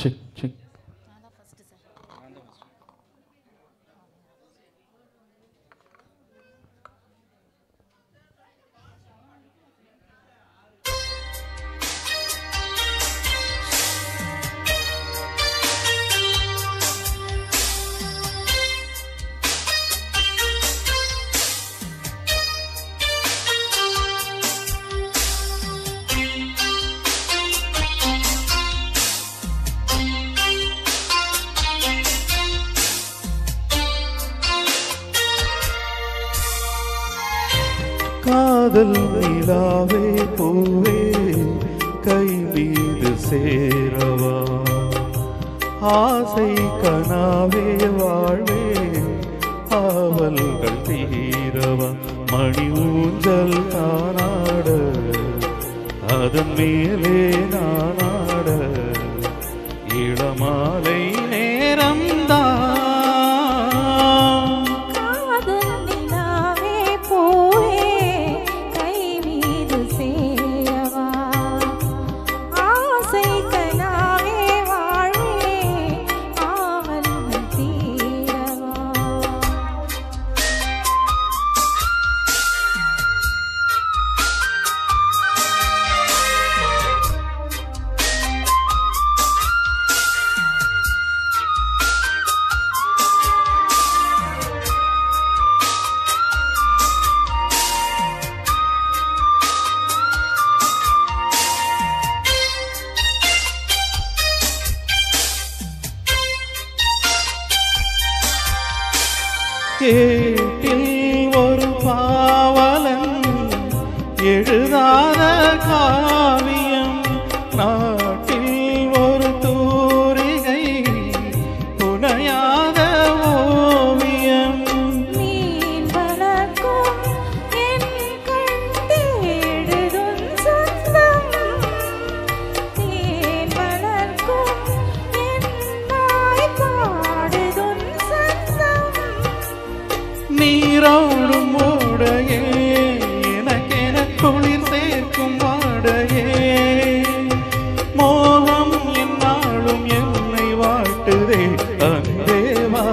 Check check. காதல் நிலாவே பூவே கை மீது சேரவா, ஆசை கனாவே வாழ்வே ஆவல்கள் தீரவா, மணி ஊஞ்சல் தானாட அதன் மேலே நானாட இளமாலை நேரம்தான். கேட்டில் ஒரு பாவலன் எழுதாத காவியம், நாட்டில் ஒரு தூரிகை புனையாத ஓவியம். நீர் வளர்க்கும் என் கண் தேடுதும் சொந்தம், நீர் வளர்க்கும் என் நாய் பாடுதும் சொந்தம். நீரோடும் ஓடையே எனக்கென குளிர் சேர்க்கும் வாடையே, மோகம் என்னாலும் என்னை வாட்டுதே அன்பேவா.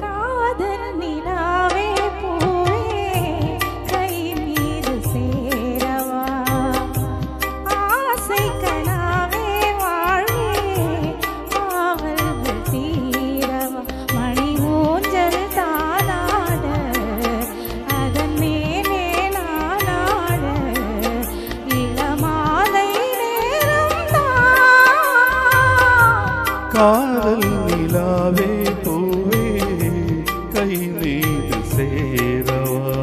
காதல் நிலாவே பூவே கை மீது சேரவா, ஆசை கனாவே வாழ்வே ஆவல்கள் தீரவா, மணி ஊஞ்சல் தானாட அதன் மேலே நானாட இளமாலை நேரம்தான். காதல் நிலாவே பூவே கை மீது சேரவா.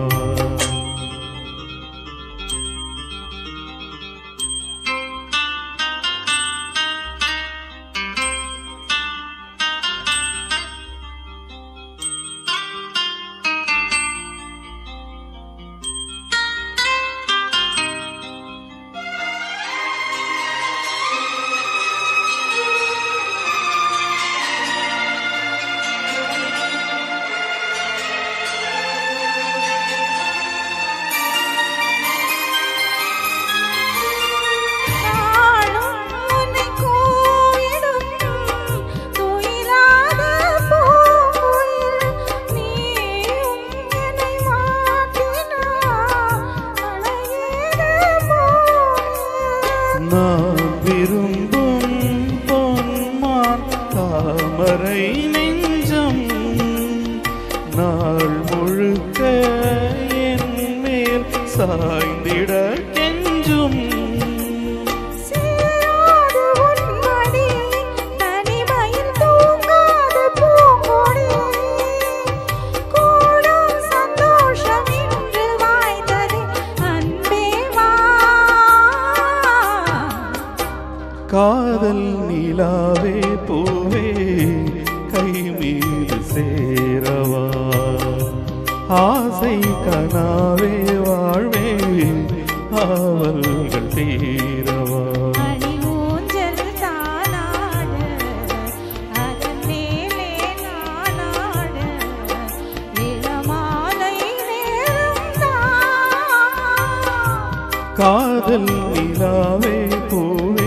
நாளும் உன்னை கூவிடும் துயிலாத பூங்குயில், நீயும் என்னை மாற்றினாய் அலையேற பூமியில். நான் விரும்பும் பொன்மான் தாமரை நெஞ்சம், நாள் முழுக்க என் மேல் சாய்ந்திட கெஞ்சும். சேராத உன் மடி தனிமையில் தூங்காத பூங்கொடி, கூடும் சந்தோஷம் இன்று வாய்த்தது அன்பே வா. காதல் நிலாவே பூவே கை மீது சேரவா, ஆசை கனாவே வாழ்வே ஆவல்கள் தீரவா. மணி ஊஞ்சல் தானாட அதன் மேலே நானாட இளமாலை நேரம்தான். காதல் நிலாவே பூவே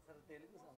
சார் தெலுங்கு